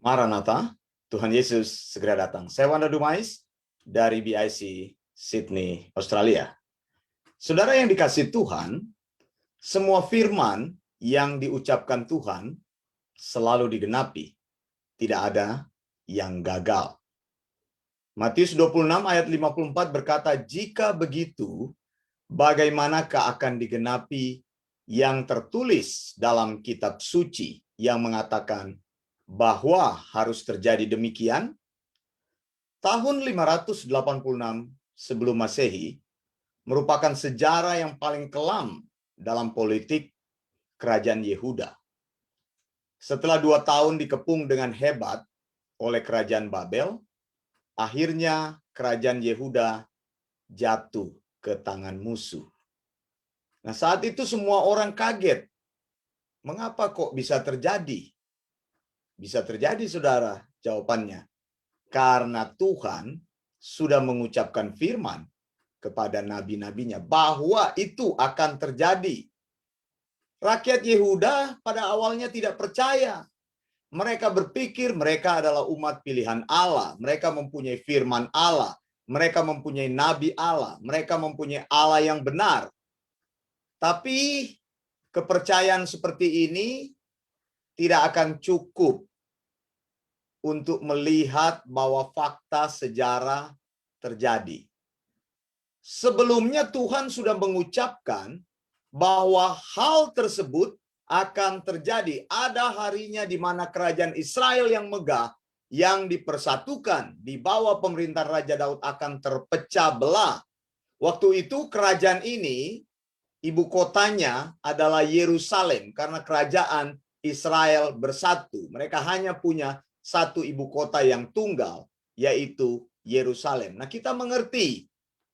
Maranatha, Tuhan Yesus segera datang. Saya Wanda Dumais dari BIC Sydney, Australia. Saudara yang dikasih Tuhan, semua firman yang diucapkan Tuhan selalu digenapi. Tidak ada yang gagal. Matius 26 ayat 54 berkata, "Jika begitu, bagaimanakah akan digenapi yang tertulis dalam kitab suci yang mengatakan bahwa harus terjadi demikian?" Tahun 586 sebelum Masehi merupakan sejarah yang paling kelam dalam politik kerajaan Yehuda. Setelah 2 tahun dikepung dengan hebat oleh kerajaan Babel, akhirnya kerajaan Yehuda jatuh ke tangan musuh. Nah, saat itu semua orang kaget. Mengapa kok bisa terjadi? Bisa terjadi, saudara, jawabannya. Karena Tuhan sudah mengucapkan firman kepada nabi-nabinya bahwa itu akan terjadi. Rakyat Yehuda pada awalnya tidak percaya. Mereka berpikir mereka adalah umat pilihan Allah. Mereka mempunyai firman Allah. Mereka mempunyai nabi Allah. Mereka mempunyai Allah yang benar. Tapi kepercayaan seperti ini tidak akan cukup untuk melihat bahwa fakta sejarah terjadi. Sebelumnya Tuhan sudah mengucapkan bahwa hal tersebut akan terjadi. Ada harinya di mana kerajaan Israel yang megah, yang dipersatukan di bawah pemerintahan Raja Daud akan terpecah belah. Waktu itu kerajaan ini, ibu kotanya adalah Yerusalem, karena kerajaan Israel bersatu. Mereka hanya punya satu ibu kota yang tunggal, yaitu Yerusalem. Nah, kita mengerti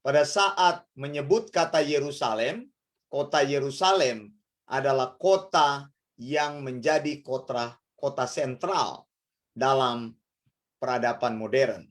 pada saat menyebut kata Yerusalem, kota Yerusalem adalah kota yang menjadi kota sentral dalam peradaban modern.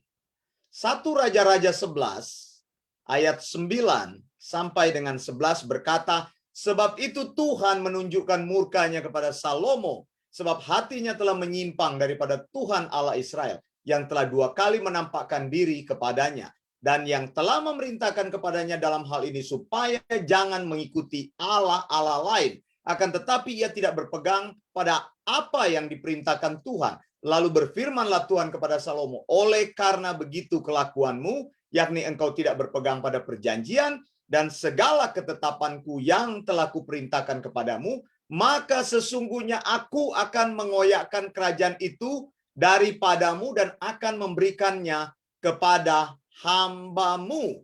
1 Raja-Raja 11 ayat 9 sampai dengan 11 berkata, "Sebab itu Tuhan menunjukkan murkanya kepada Salomo, sebab hatinya telah menyimpang daripada Tuhan Allah Israel, yang telah 2 kali menampakkan diri kepadanya, dan yang telah memerintahkan kepadanya dalam hal ini supaya jangan mengikuti Allah-Allah lain. Akan tetapi ia tidak berpegang pada apa yang diperintahkan Tuhan. Lalu berfirmanlah Tuhan kepada Salomo, oleh karena begitu kelakuanmu, yakni engkau tidak berpegang pada perjanjian dan segala ketetapanku yang telah kuperintahkan kepadamu, maka sesungguhnya aku akan mengoyakkan kerajaan itu daripadamu dan akan memberikannya kepada hambamu."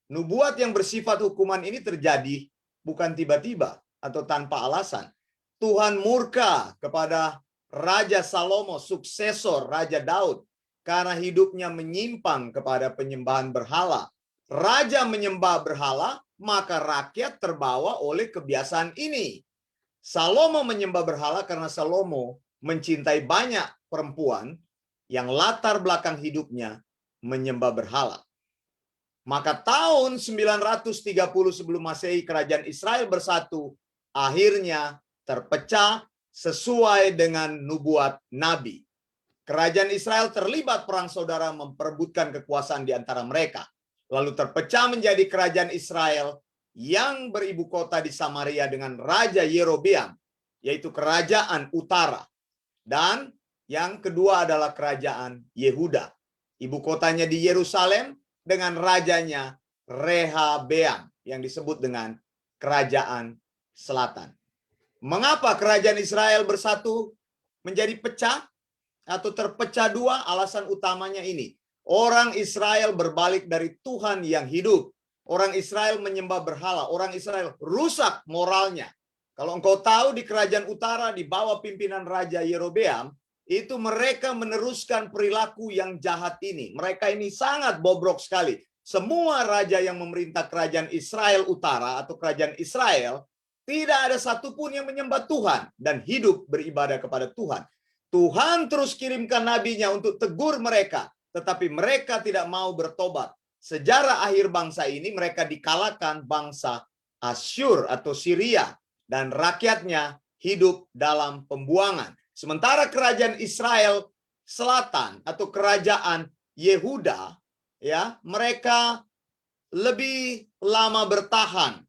Nubuat yang bersifat hukuman ini terjadi bukan tiba-tiba atau tanpa alasan. Tuhan murka kepada Raja Salomo, suksesor Raja Daud, karena hidupnya menyimpang kepada penyembahan berhala. Raja menyembah berhala, maka rakyat terbawa oleh kebiasaan ini. Salomo menyembah berhala karena Salomo mencintai banyak perempuan yang latar belakang hidupnya menyembah berhala. Maka tahun 930 sebelum Masehi kerajaan Israel bersatu, akhirnya terpecah sesuai dengan nubuat Nabi. Kerajaan Israel terlibat perang saudara memperebutkan kekuasaan di antara mereka. Lalu terpecah menjadi kerajaan Israel yang beribu kota di Samaria dengan Raja Yerobeam, yaitu kerajaan utara. Dan yang kedua adalah kerajaan Yehuda. Ibu kotanya di Yerusalem dengan rajanya Rehabeam yang disebut dengan kerajaan selatan. Mengapa kerajaan Israel bersatu menjadi pecah atau terpecah dua? Alasan utamanya ini. Orang Israel berbalik dari Tuhan yang hidup. Orang Israel menyembah berhala. Orang Israel rusak moralnya. Kalau engkau tahu di kerajaan utara di bawah pimpinan Raja Yerobeam, itu mereka meneruskan perilaku yang jahat ini. Mereka ini sangat bobrok sekali. Semua raja yang memerintah kerajaan Israel utara atau kerajaan Israel, tidak ada satupun yang menyembah Tuhan dan hidup beribadah kepada Tuhan. Tuhan terus kirimkan nabinya untuk tegur mereka, tetapi mereka tidak mau bertobat. Sejarah akhir bangsa ini mereka dikalahkan bangsa Asyur atau Syria, dan rakyatnya hidup dalam pembuangan. Sementara kerajaan Israel selatan atau kerajaan Yehuda, ya, mereka lebih lama bertahan.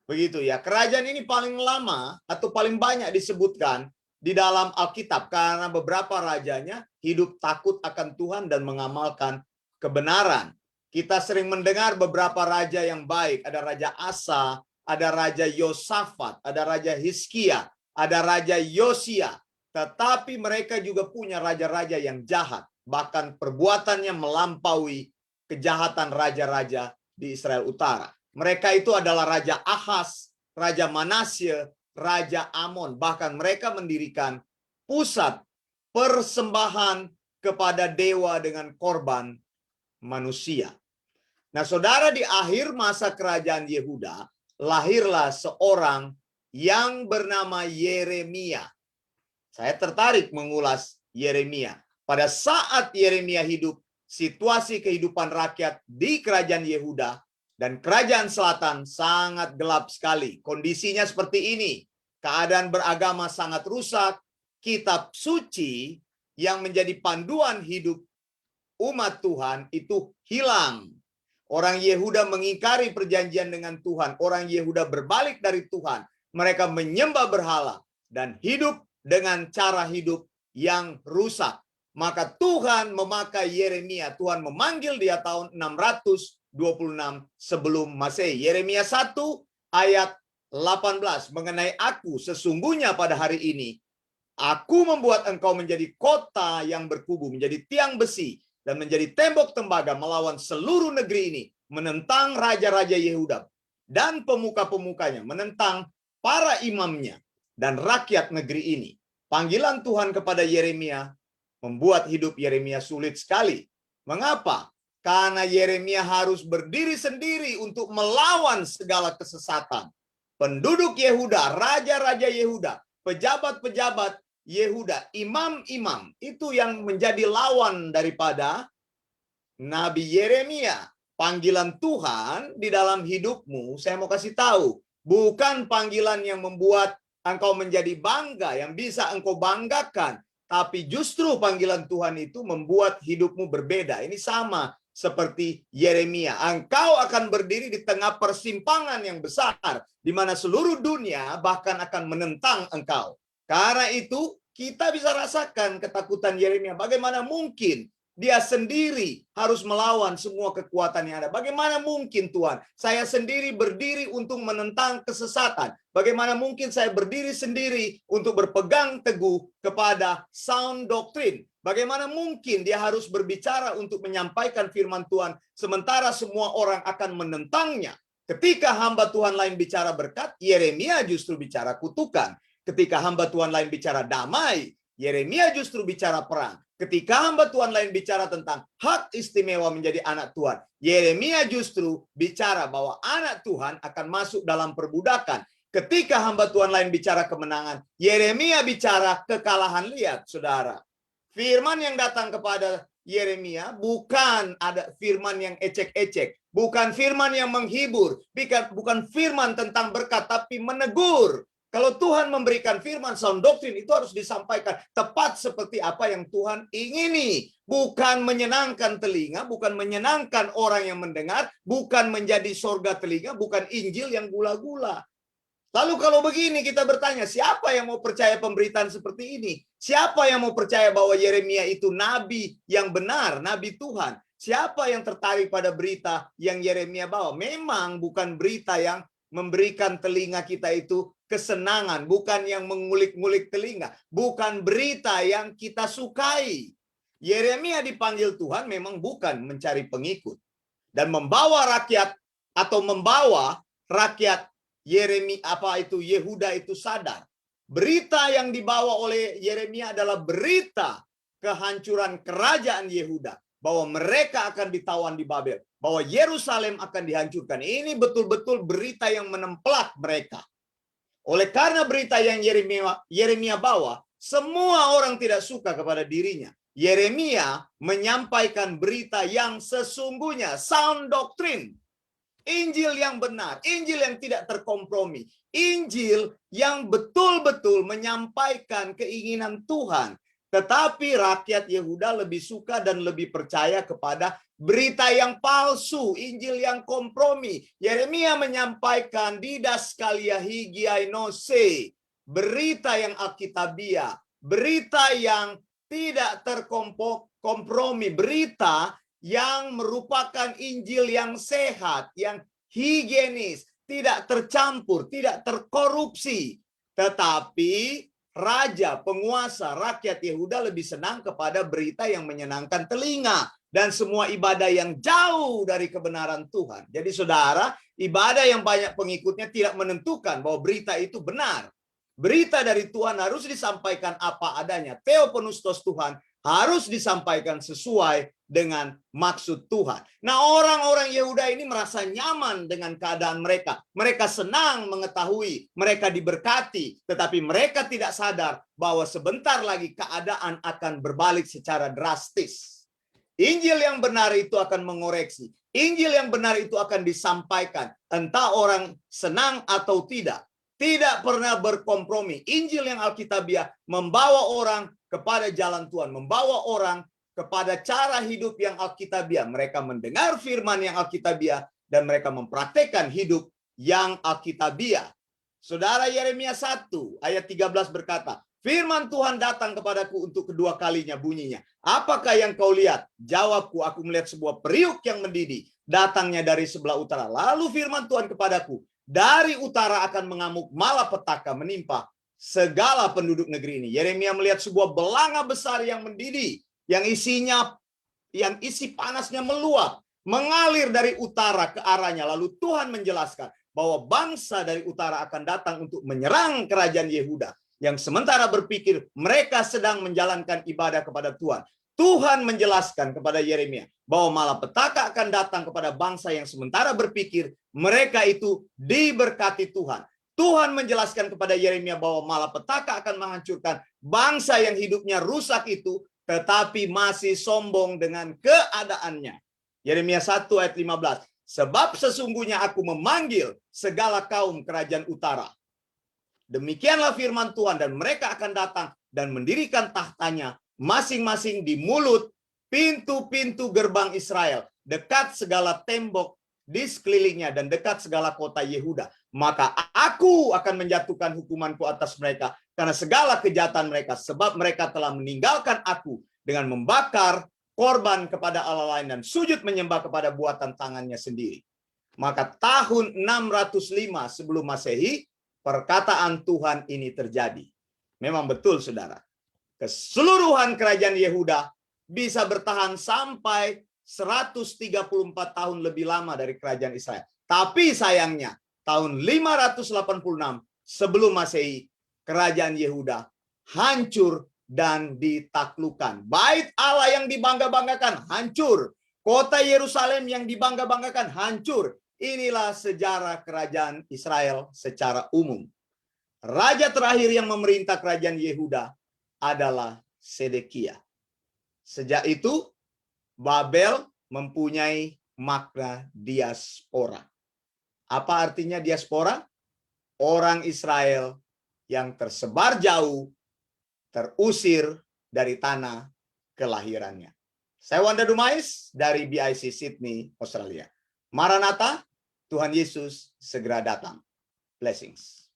Begitu ya. Kerajaan ini paling lama atau paling banyak disebutkan di dalam Alkitab karena beberapa rajanya hidup takut akan Tuhan dan mengamalkan kebenaran. Kita sering mendengar beberapa raja yang baik. Ada Raja Asa, ada Raja Yosafat, ada Raja Hizkia, ada Raja Yosia. Tetapi mereka juga punya raja-raja yang jahat. Bahkan perbuatannya melampaui kejahatan raja-raja di Israel Utara. Mereka itu adalah Raja Ahaz, Raja Manasye, Raja Amon. Bahkan mereka mendirikan pusat persembahan kepada dewa dengan korban manusia. Nah, saudara, di akhir masa kerajaan Yehuda, lahirlah seorang yang bernama Yeremia. Saya tertarik mengulas Yeremia. Pada saat Yeremia hidup, situasi kehidupan rakyat di kerajaan Yehuda dan kerajaan selatan sangat gelap sekali. Kondisinya seperti ini. Keadaan beragama sangat rusak. Kitab suci yang menjadi panduan hidup umat Tuhan itu hilang. Orang Yehuda mengingkari perjanjian dengan Tuhan. Orang Yehuda berbalik dari Tuhan. Mereka menyembah berhala dan hidup dengan cara hidup yang rusak. Maka Tuhan memakai Yeremia. Tuhan memanggil dia tahun 626 sebelum Masehi. Yeremia 1 ayat 18 mengenai aku, sesungguhnya pada hari ini aku membuat engkau menjadi kota yang berkubu, menjadi tiang besi dan menjadi tembok tembaga melawan seluruh negeri ini, menentang raja-raja Yehuda dan pemuka-pemukanya, menentang para imamnya dan rakyat negeri ini. Panggilan Tuhan kepada Yeremia membuat hidup Yeremia sulit sekali. Mengapa? Karena Yeremia harus berdiri sendiri untuk melawan segala kesesatan. Penduduk Yehuda, raja-raja Yehuda, pejabat-pejabat Yehuda, imam-imam, itu yang menjadi lawan daripada Nabi Yeremia. Panggilan Tuhan di dalam hidupmu, saya mau kasih tahu, bukan panggilan yang membuat engkau menjadi bangga, yang bisa engkau banggakan. Tapi justru panggilan Tuhan itu membuat hidupmu berbeda. Ini sama seperti Yeremia. Engkau akan berdiri di tengah persimpangan yang besar, di mana seluruh dunia bahkan akan menentang engkau. Karena itu, kita bisa rasakan ketakutan Yeremia. Bagaimana mungkin dia sendiri harus melawan semua kekuatan yang ada? Bagaimana mungkin Tuhan, saya sendiri berdiri untuk menentang kesesatan? Bagaimana mungkin saya berdiri sendiri untuk berpegang teguh kepada sound doctrine? Bagaimana mungkin dia harus berbicara untuk menyampaikan firman Tuhan, sementara semua orang akan menentangnya? Ketika hamba Tuhan lain bicara berkat, Yeremia justru bicara kutukan. Ketika hamba Tuhan lain bicara damai, Yeremia justru bicara perang. Ketika hamba Tuhan lain bicara tentang hak istimewa menjadi anak Tuhan, Yeremia justru bicara bahwa anak Tuhan akan masuk dalam perbudakan. Ketika hamba Tuhan lain bicara kemenangan, Yeremia bicara kekalahan. Lihat, saudara. Firman yang datang kepada Yeremia bukan ada firman yang ecek-ecek. Bukan firman yang menghibur. Bukan firman tentang berkat, tapi menegur. Kalau Tuhan memberikan firman sound doctrine, itu harus disampaikan tepat seperti apa yang Tuhan ingini. Bukan menyenangkan telinga, bukan menyenangkan orang yang mendengar, bukan menjadi sorga telinga, bukan Injil yang gula-gula. Lalu kalau begini kita bertanya, siapa yang mau percaya pemberitaan seperti ini? Siapa yang mau percaya bahwa Yeremia itu nabi yang benar, nabi Tuhan? Siapa yang tertarik pada berita yang Yeremia bawa? Memang bukan berita yang memberikan telinga kita itu kesenangan, bukan yang mengulik-ngulik telinga, bukan berita yang kita sukai. Yeremia dipanggil Tuhan memang bukan mencari pengikut dan membawa rakyat atau membawa rakyat Yeremia Yehuda itu sadar. Berita yang dibawa oleh Yeremia adalah berita kehancuran kerajaan Yehuda, bahwa mereka akan ditawan di Babel, bahwa Yerusalem akan dihancurkan. Ini betul-betul berita yang menempelak mereka. Oleh karena berita yang Yeremia bawa, semua orang tidak suka kepada dirinya. Yeremia menyampaikan berita yang sesungguhnya, sound doctrine. Injil yang benar, Injil yang tidak terkompromi, Injil yang betul-betul menyampaikan keinginan Tuhan. Tetapi rakyat Yehuda lebih suka dan lebih percaya kepada berita yang palsu, Injil yang kompromi. Yeremia menyampaikan didaskalia higiainose, berita yang alkitabiah, berita yang tidak terkompromi, berita yang merupakan Injil yang sehat, yang higienis, tidak tercampur, tidak terkorupsi. Tetapi raja, penguasa, rakyat Yehuda lebih senang kepada berita yang menyenangkan telinga dan semua ibadah yang jauh dari kebenaran Tuhan. Jadi saudara, ibadah yang banyak pengikutnya tidak menentukan bahwa berita itu benar. Berita dari Tuhan harus disampaikan apa adanya. Theopneustos Tuhan harus disampaikan sesuai dengan maksud Tuhan. Nah, orang-orang Yehuda ini merasa nyaman dengan keadaan mereka. Mereka senang mengetahui mereka diberkati, tetapi mereka tidak sadar bahwa sebentar lagi keadaan akan berbalik secara drastis. Injil yang benar itu akan mengoreksi. Injil yang benar itu akan disampaikan, entah orang senang atau tidak. Tidak pernah berkompromi. Injil yang alkitabiah membawa orang kepada jalan Tuhan, membawa orang kepada cara hidup yang alkitabiah. Mereka mendengar firman yang alkitabiah dan mereka mempraktekkan hidup yang alkitabiah. Saudara, Yeremia 1 ayat 13 berkata, firman Tuhan datang kepadaku untuk kedua kalinya bunyinya. Apakah yang kau lihat? Jawabku, aku melihat sebuah periuk yang mendidih. Datangnya dari sebelah utara. Lalu firman Tuhan kepadaku, dari utara akan mengamuk malapetaka menimpa segala penduduk negeri ini. Yeremia melihat sebuah belanga besar yang mendidih, yang isi panasnya meluap, mengalir dari utara ke arahnya. Lalu Tuhan menjelaskan bahwa bangsa dari utara akan datang untuk menyerang kerajaan Yehuda, yang sementara berpikir mereka sedang menjalankan ibadah kepada Tuhan. Tuhan menjelaskan kepada Yeremia bahwa malapetaka akan datang kepada bangsa yang sementara berpikir mereka itu diberkati Tuhan. Tuhan menjelaskan kepada Yeremia bahwa malapetaka akan menghancurkan bangsa yang hidupnya rusak itu, tetapi masih sombong dengan keadaannya. Yeremia 1 ayat 15. Sebab sesungguhnya aku memanggil segala kaum kerajaan utara. Demikianlah firman Tuhan, dan mereka akan datang dan mendirikan tahtanya masing-masing di mulut pintu-pintu gerbang Israel, dekat segala tembok di sekelilingnya dan dekat segala kota Yehuda. Maka aku akan menjatuhkan hukumanku atas mereka karena segala kejahatan mereka, sebab mereka telah meninggalkan aku dengan membakar korban kepada Allah lain dan sujud menyembah kepada buatan tangannya sendiri. Maka tahun 605 sebelum Masehi, perkataan Tuhan ini terjadi. Memang betul, saudara. Keseluruhan kerajaan Yehuda bisa bertahan sampai 134 tahun lebih lama dari kerajaan Israel. Tapi sayangnya, tahun 586 sebelum Masehi, kerajaan Yehuda hancur dan ditaklukkan. Bait Allah yang dibangga-banggakan hancur. Kota Yerusalem yang dibangga-banggakan hancur. Inilah sejarah kerajaan Israel secara umum. Raja terakhir yang memerintah kerajaan Yehuda adalah Sedekia. Sejak itu, Babel mempunyai makna diaspora. Apa artinya diaspora? Orang Israel yang tersebar jauh, terusir dari tanah kelahirannya. Saya Wanda Dumais dari BIC Sydney, Australia. Maranatha, Tuhan Yesus segera datang. Blessings.